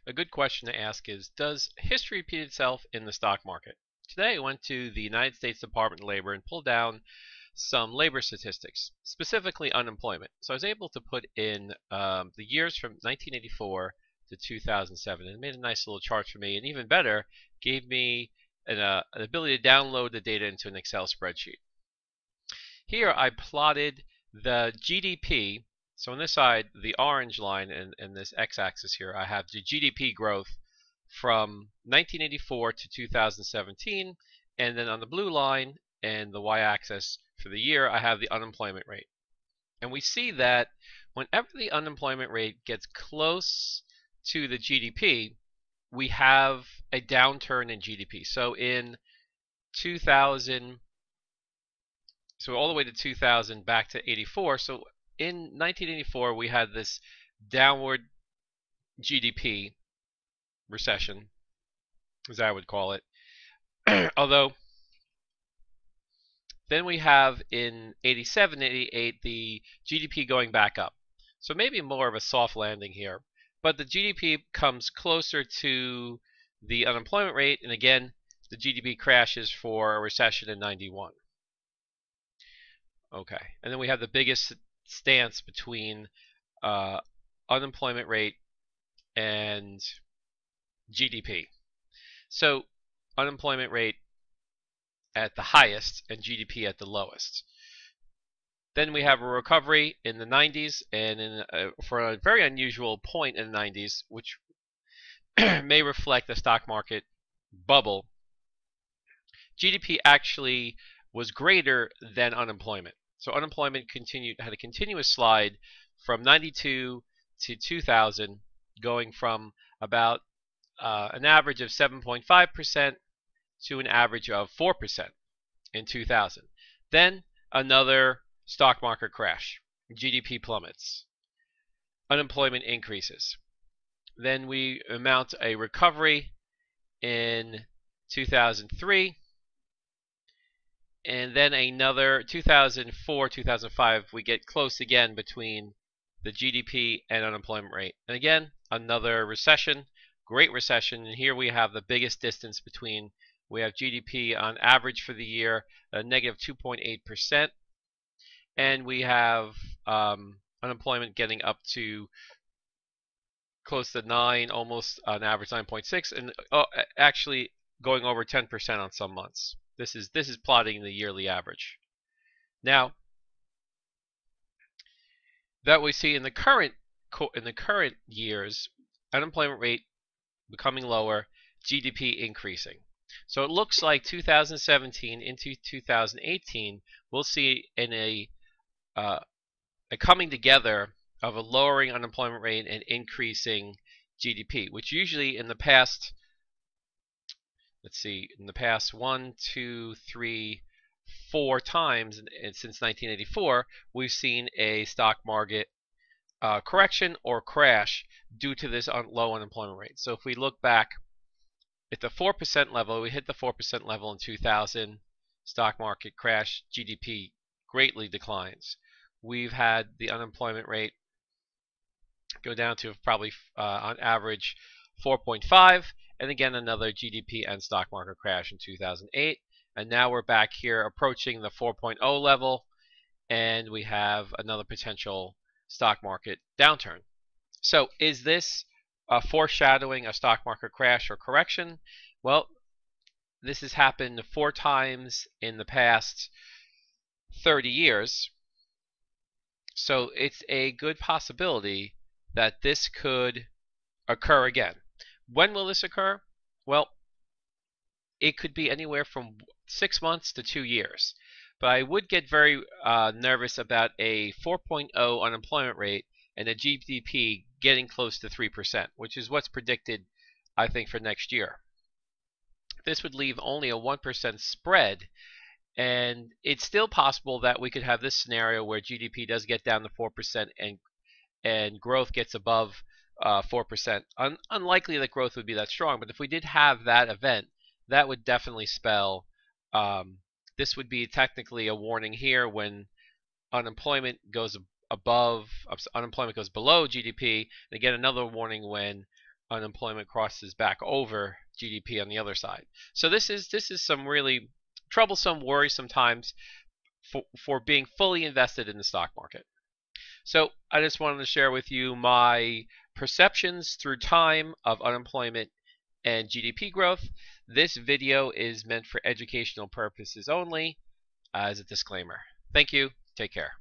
A good question to ask is, does history repeat itself in the stock market? Today I went to the United States Department of Labor and pulled down some labor statistics, specifically unemployment. So I was able to put in the years from 1984 to 2007, and it made a nice little chart for me, and even better, gave me an ability to download the data into an Excel spreadsheet. Here I plotted the GDP. So on this side, the orange line and this x-axis here, I have the GDP growth from 1984 to 2017, and then on the blue line and the y-axis for the year, I have the unemployment rate. And we see that whenever the unemployment rate gets close to the GDP, we have a downturn in GDP. So in 2000, so all the way to 2000 back to 84, so in 1984, we had this downward GDP recession, as I would call it. Although, then we have in 87, 88, the GDP going back up. So maybe more of a soft landing here. But the GDP comes closer to the unemployment rate, and again, the GDP crashes for a recession in 91. Okay, and then we have the biggest stance between unemployment rate and GDP. So unemployment rate at the highest and GDP at the lowest. Then we have a recovery in the 90s, and for a very unusual point in the 90s, which may reflect the stock market bubble, GDP actually was greater than unemployment. So unemployment had a continuous slide from 92 to 2000, going from about an average of 7.5% to an average of 4% in 2000. Then another stock market crash. GDP plummets. Unemployment increases. Then we mount a recovery in 2003. And then another 2004, 2005, we get close again between the GDP and unemployment rate. And again, another recession, Great Recession. And here we have the biggest distance between, we have GDP on average for the year, a negative 2.8%. And we have unemployment getting up to close to 9, almost on average 9.6, and actually going over 10% on some months. This is plotting the yearly average. Now, that we see in the current years, unemployment rate becoming lower, GDP increasing. So it looks like 2017 into 2018, we'll see in a coming together of a lowering unemployment rate and increasing GDP, which usually in the past, let's see, in the past 1, 2, 3, 4 times since 1984, we've seen a stock market correction or crash due to this low unemployment rate. So if we look back at the 4% level, we hit the 4% level in 2000, stock market crash, GDP greatly declines. We've had the unemployment rate go down to probably on average 4.5, and again another GDP and stock market crash in 2008, and now we're back here approaching the 4.0 level, and we have another potential stock market downturn. So is this foreshadowing a stock market crash or correction? Well, this has happened 4 times in the past 30 years, so it's a good possibility that this could occur again. When will this occur? Well, it could be anywhere from 6 months to 2 years. But I would get very nervous about a 4.0 unemployment rate and a GDP getting close to 3%, which is what's predicted, I think, for next year. This would leave only a 1% spread, and it's still possible that we could have this scenario where GDP does get down to 4% and growth gets above 4%. Unlikely that growth would be that strong, but if we did have that event, that would definitely spell this would be technically a warning here when unemployment goes below GDP, and again another warning when unemployment crosses back over GDP on the other side. So this is some really troublesome, worrisome times for being fully invested in the stock market. So I just wanted to share with you my perceptions through time of unemployment and GDP growth. This video is meant for educational purposes only, as a disclaimer. Thank you. Take care.